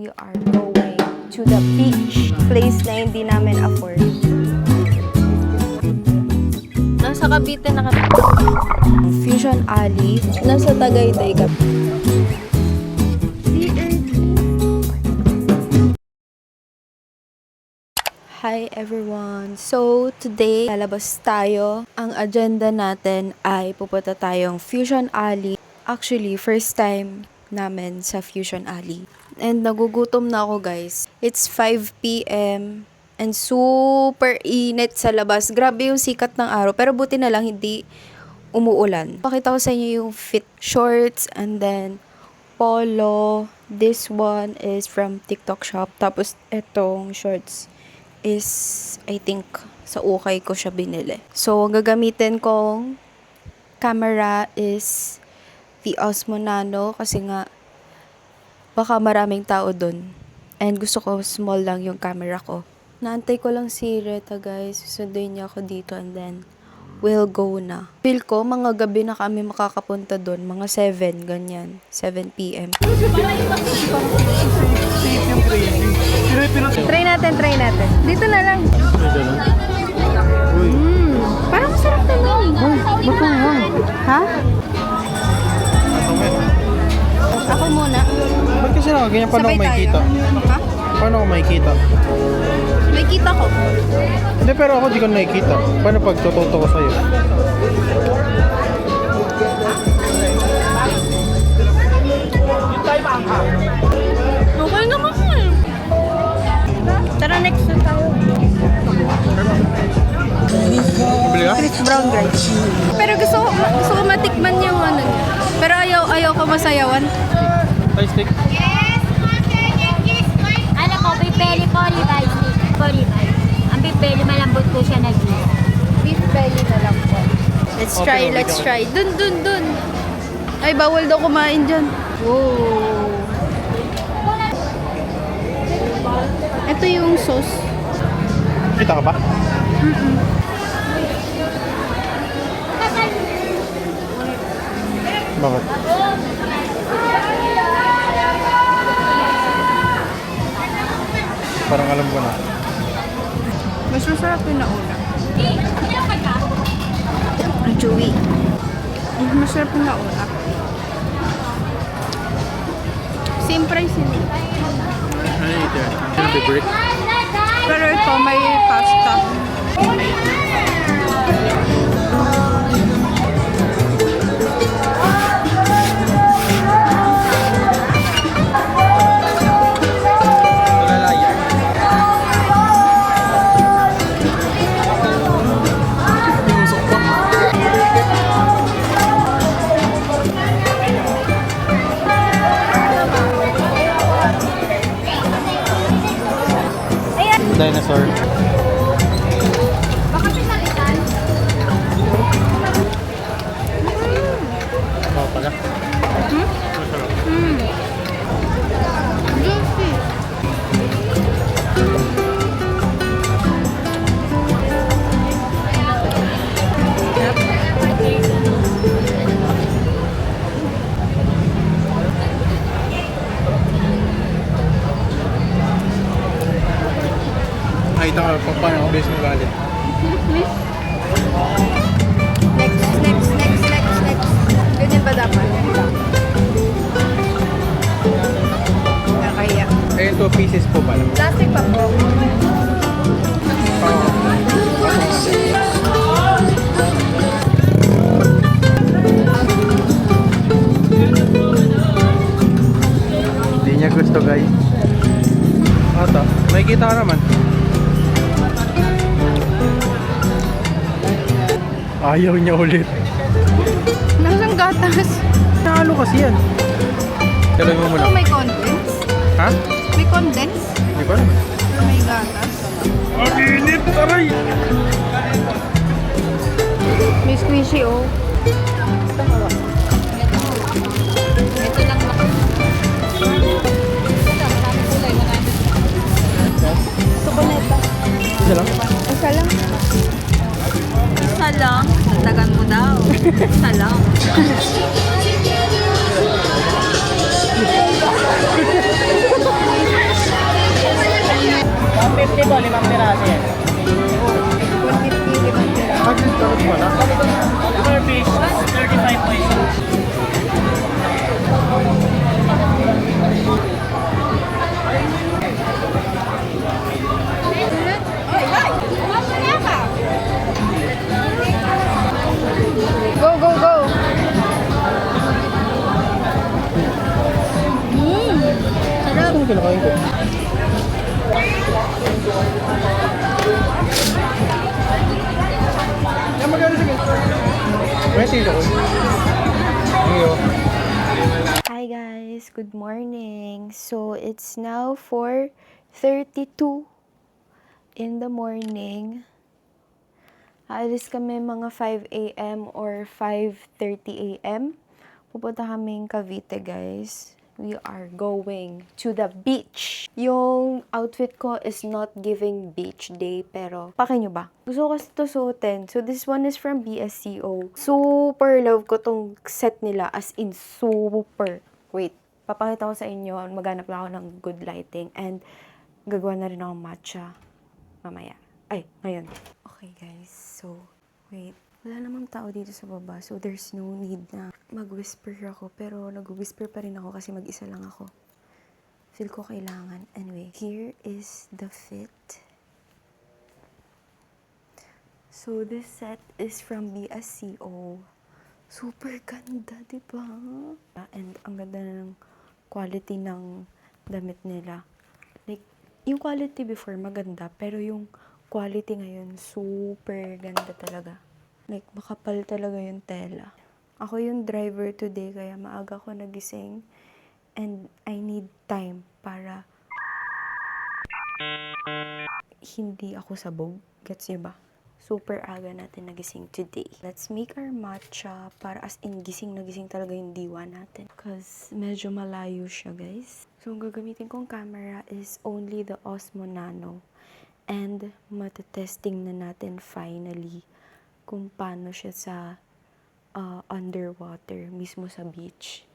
we are going to the beach place na hindi namin afford. Nasa Cavite na kami. Fusion Alley. Nasa Tagaytay kami. Hi everyone! So, today, lalabas tayo. Ang agenda natin ay pupunta tayong Fusion Alley. Actually, first time namin sa Fusion Alley. And nagugutom na ako guys. It's 5 p.m. and super init sa labas. Grabe yung sikat ng araw. Pero buti na lang hindi umuulan. Pakita ko sa inyo yung fit shorts and then polo. This one is from TikTok shop. Tapos etong shorts is, I think, sa ukay ko siya binili. So, ang gagamitin kong camera is the Osmo Nano kasi nga baka maraming tao dun. And gusto ko small lang yung camera ko. Naantay ko lang si Reta guys. Susunduin niya ako dito and then we'll go na. Feel ko, mga gabi na kami makakapunta dun. Mga 7, ganyan. 7 p.m. Try natin. Dito na lang. Parang masarap na lang. Baka nga. Ha? Ako muna. Ba't kasi ganyan? Paano Sabay ako makikita? Ha? Paano ako makikita? May kita ko. Hindi, pero ako di ko nakikita. Paano pag tututo ko sa'yo? Okay naman eh. Tara, next na tayo. Bili ka? Rich brown rice. Pero gusto ko matikman yung ano niya. Pero ayaw ko masayawan. Thai stick? Ano ko, beef belly po, Levi's steak po, Levi's. Ang beef belly, malambot po siya nag-beef. Beef belly na lang po. Let's Okay, try. Dun. Ay, bawal daw kumain dyan. Whoa. Ito yung sauce. Kita ka ba? Bakit? Parang alam ko na. Mas masarap yung nauna. Ang chewy. Mas masarap yung nauna. Same price yun. Ano ito yan? Ano favorite? Pero ito may pasta. Lalaya. Pinusok pa. Dinosaur. Baka pinalitan. Oo pala. Juicy. Nakita ka pa paano ako base mo galit. Next. Ganyan ba dapat? Nakaya. Ayun, 2 pieces po pala. Plastic pa po. Hindi niya gusto guys. Ata, may kita ka naman. Ayaw niya ulit. Nasaan gatas? Ano kasi yan? Tuloy mo muna. Ito may condense? Ha? May condense? Hindi ko alam. Pero may gatas? Ang init! Aray! May squishy oh. Ito lang ako. Gusto ko na ito. Isa lang? Isa lang. Isa lang. Tagan mo daw. Isa lang. yung kinakain ko. Yan, magkano sige. May silo ko. Iyo. Hi guys, good morning. So it's now 4:32 in the morning. Aalis kami mga 5 a.m. or 5:30 a.m. Pupunta kaming Cavite, guys. We are going to the beach. Yung outfit ko is not giving beach day, pero pakin nyo ba? Gusto ko kasi ito suotin. So this one is from BSCO. Super love ko tong set nila, as in super. Wait, papakita ko sa inyo. Maghanap lang ako ng good lighting. And gagawa na rin ako matcha mamaya. Ay, ngayon. Okay guys, so wait. Wala namang tao dito sa baba, so there's no need na mag-whisper ako. Pero nag-whisper pa rin ako kasi mag-isa lang ako. Feel ko kailangan. Anyway, here is the fit. So this set is from BSCO. Super ganda, di ba? And ang ganda na ng quality ng damit nila. Like, yung quality before maganda, pero yung quality ngayon super ganda talaga. Like, makapal talaga yung tela. Ako yung driver today, kaya maaga ko nagising. And I need time para hindi ako sabog. Gets niyo ba? Super aga natin nagising today. Let's make our matcha para as in gising na gising talaga yung diwa natin. Because medyo malayo siya, guys. So, ang gagamitin kong camera is only the Osmo Nano. And matetesting na natin finally kung paano siya sa underwater, mismo sa beach.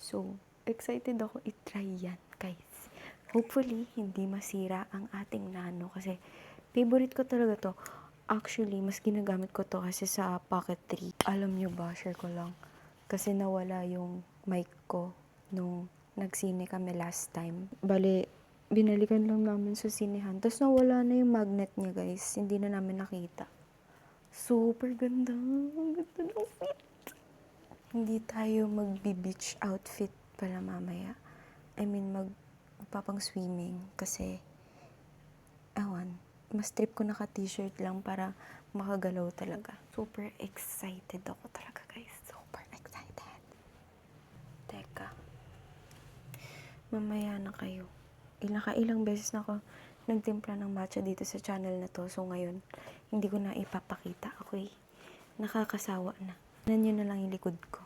So, excited ako i-try yan, guys. Hopefully, hindi masira ang ating nano kasi favorite ko talaga to. Actually, mas ginagamit ko to kasi sa Pocket 3. Alam nyo ba, share ko lang. Kasi nawala yung mic ko nung nagsine kami last time. Bale, binalikan lang namin sa sinehan. Tapos nawala na yung magnet niya, guys. Hindi na namin nakita. Super ganda. Ang ganda ng fit. Hindi tayo magbi-beach outfit pala mamaya. I mean, magpapang swimming. Kasi, mas trip ko naka-t-shirt lang para makagalaw talaga. Super excited ako talaga, guys. Super excited. Teka. Mamaya na kayo. Ilang beses na ako nagtimpla ng matcha dito sa channel na to. So ngayon, hindi ko na ipapakita. Okay? Nakakasawa na. Tignan nyo na lang yung likod ko.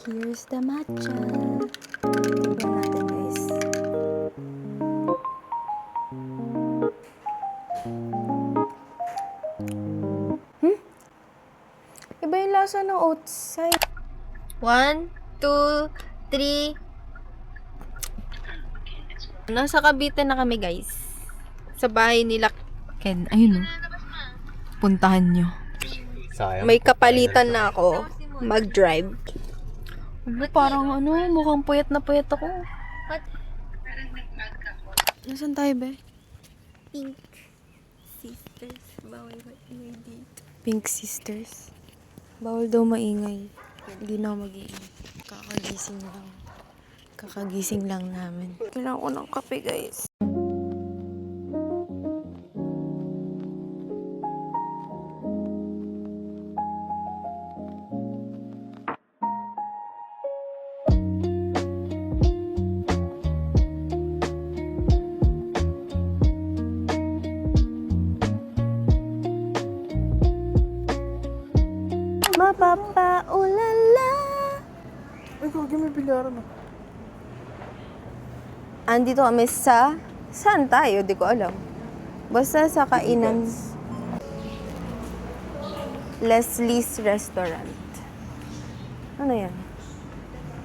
Here's the matcha. Tignan natin, guys. Iba yung lasa ng outside. 1, 2, 3. Nasa Cavite na kami, guys. Sa bahay nila Ken. Ayun o. Puntahan nyo. Sayang. May kapalitan na ako. Mag-drive. Parang mukhang puyat na puyat ako. Nasaan tayo, be? Pink Sisters. Bawal ba ingay dito? Pink Sisters. Bawal daw maingay. Hindi na ako mag-iingay. Kakagising lang namin. Kailangan ko ng kape, guys. Mapapaulala. Ay, kagi may bilyaran na. Andito kami sa... Saan tayo? Di ko alam. Basta sa kainan. Leslie's Restaurant. Ano yan?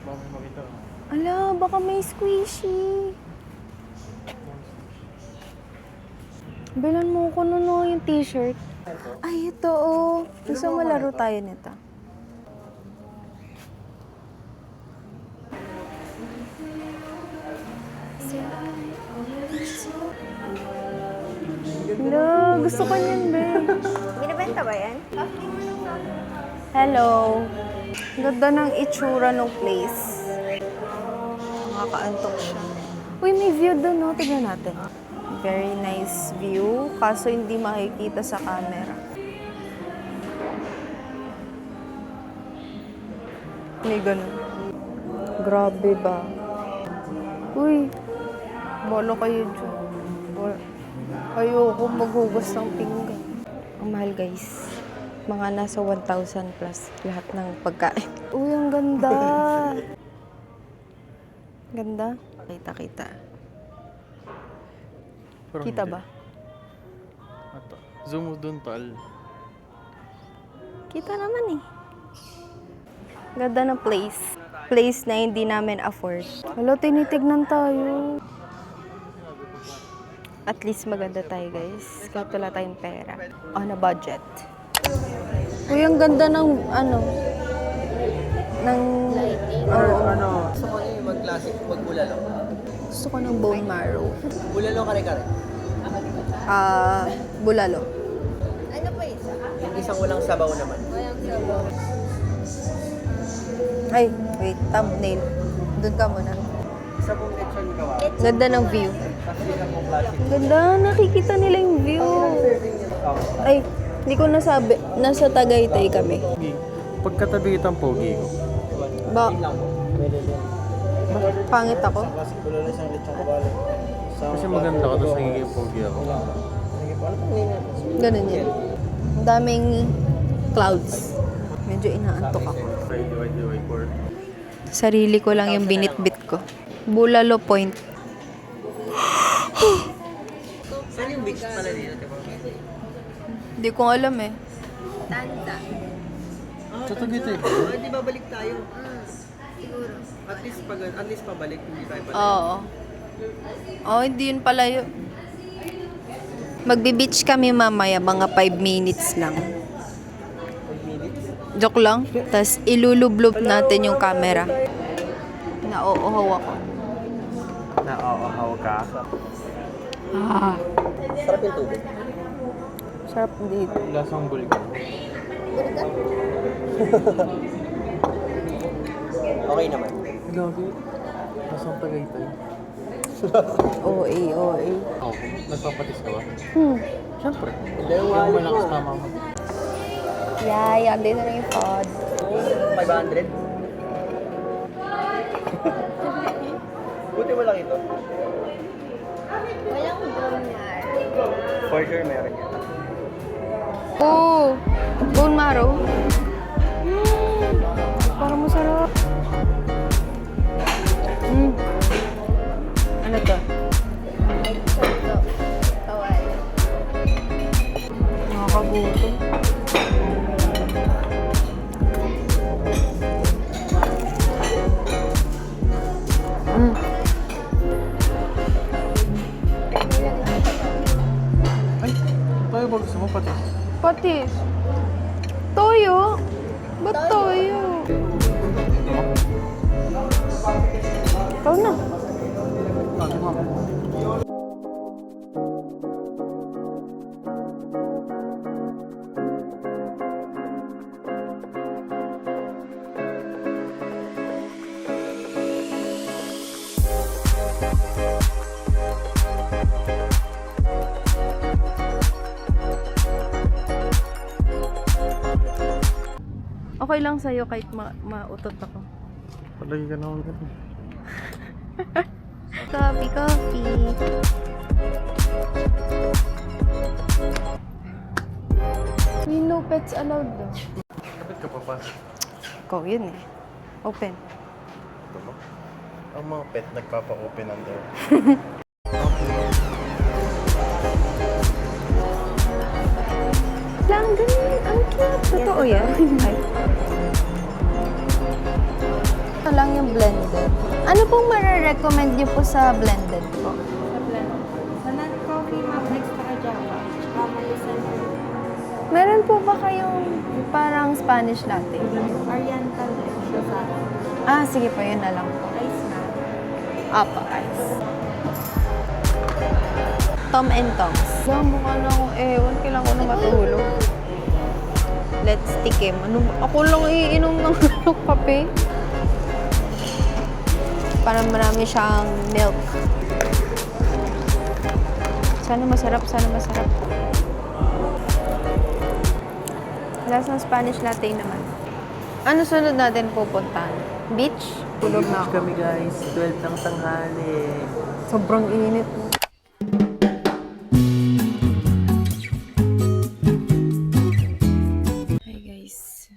Baka may makita. Ala, baka may squishy. Bilan mo ko yung t-shirt. Ay, ito oh. Gusto mo laro tayo nito? Hello, gusto ko niyan, be. Kita ba yan? Hello. Ganda ng itsura ng place. Nakakaantok siya. Uy, may view doon, no? Tignan natin. Very nice view, kaso hindi makikita sa camera. May ganun. Grabe ba? Uy, bolo kayo dyan. Ayoko maghugas ng pinggan. Ang mahal, guys. Mga nasa 1,000 plus lahat ng pagkain. Uy, ang ganda! Ganda? Kita. Parang Kita hindi. ba? Ito. Zoom mo dun, tal. Kita naman eh. Ganda ng place. Place na hindi namin afford. Wala, tinitignan tayo. At least maganda tayo, guys. Kahit wala tayong pera. On a budget. Uy, ang ganda ng, ng... Oo. Gusto ko yung mag-classic, mag-bulalo. Gusto ko ng bone marrow. Bulalo kare-kare. Bulalo. Yung isang walang sabaw naman. Ay, wait. Thumbnail. Doon ka muna. Isa pong lechon gawa. Ganda ng view. Tapos isa pong classic. Ganda, nakikita nila yung view. Ay, hindi ko nasabi. Nasa Tagaytay kami. Pogi. Pagkatabi kitang pogi ko. Ba, Lang po. Pwede din. pangit ako? Classic bulalo, isang lechon kabalo. Kasi maganda ka, tapos nagiging pogi ako. Sige po, ano pong name? Ganun yun. Ang daming clouds. Medyo inaantok ako. Sarili ko lang yung binitbit ko. Bulalo Point. Saan yung beach pala dito, diba? Hindi ko alam eh. Sa Tagaytay ba? Di ba balik tayo? Siguro. At least pabalik, hindi tayo pala. Oo. Oh, hindi yun pala yun. Magbe-beach kami mamaya, mga 5 minutes lang. 5 minutes. Joke lang. Tapos ilulublob natin yung camera. Nauuhaw ako. Naaahaw ka? Sarap yung tubig. Sarap dito. Lasang bulkan. Okay naman. Grabe. Lasang Tagaytay. OA. Ako, nagpapatis ka ba? Siyempre. Hindi yung Yung wallet malakas mo. mama mo. Yay, andin na rin yung pod. 500? Buti wala ito. Walang donar. For sure meron yan. Oh, bone marrow. Parang masarap. Ano to? Nakakagutom. Ay, tayo ba gusto mo patis? Patis. Toyo. Ba't toyo? Ikaw na. Okay lang sa'yo kahit mautot ako. Palagi ka naman ganun. Coffee. May no pets allowed daw. Kapit ka papasok. Ikaw, yun eh. Open. Ito ba? Ang mga pet nagpapa-open ang door. Lang, ganun. Ang cute. Totoo yan. Ay. Ito lang yung blended. Ano pong mare-recommend niyo po sa blended po? Banana coffee, ma'am, extra java. Tsaka malisan. Meron po ba kayong parang Spanish latte? Oriental siya sa akin. Ah, sige po. Yun na lang po. Ice na. Apa, ice. Tom and Tom's. Mukha na akong ewan. Kailangan ko na matulog. let's tikim. Ano, ako lang iinom ng kape. Para marami siyang milk. Sana masarap, sana masarap. Lasang Spanish latte naman. Ano sunod natin pupuntahan? Beach? Tulog na ako. Kami guys, 12 ng tanghali. Sobrang init. Hi guys.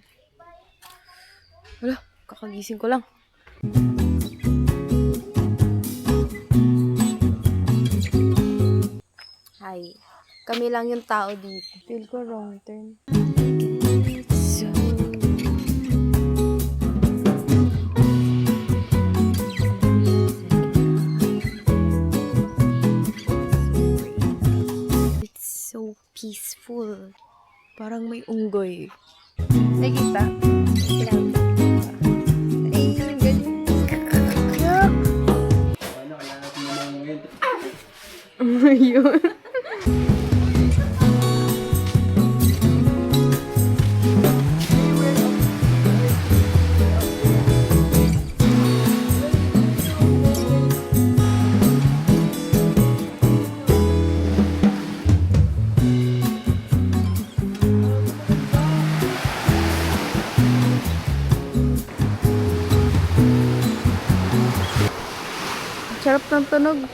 Wala, kakagising ko lang. Hi. Kami lang yung tao dito. Feel ko wrong turn. So, it's so peaceful. Parang may unggoy. Nakita? Ay, galing. Yun. Sarap ng tunog.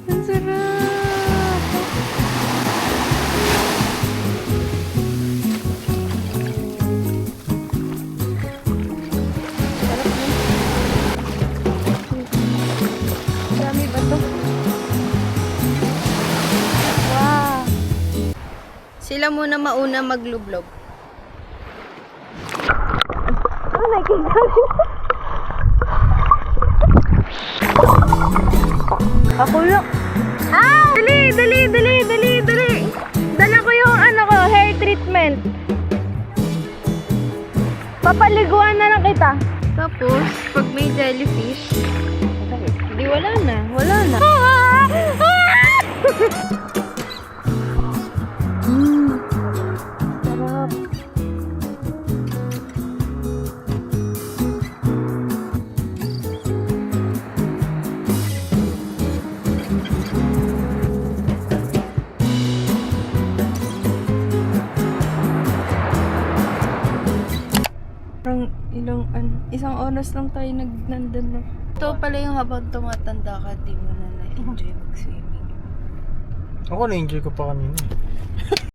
Ang sarap. Dami ba to? Wow. Sila muna mauna maglublog. Oh my God. Ako lang. Ah! Dali! Dala ko yung hair treatment. Papaliguan na lang kita. Tapos, pag may jellyfish, di wala na. Sarap. Parang isang oras lang tayo nandun na. Ito pala yung habang tumatanda ka, di mo na na-enjoy mag-swimming. Ako na-enjoy ko pa kanina.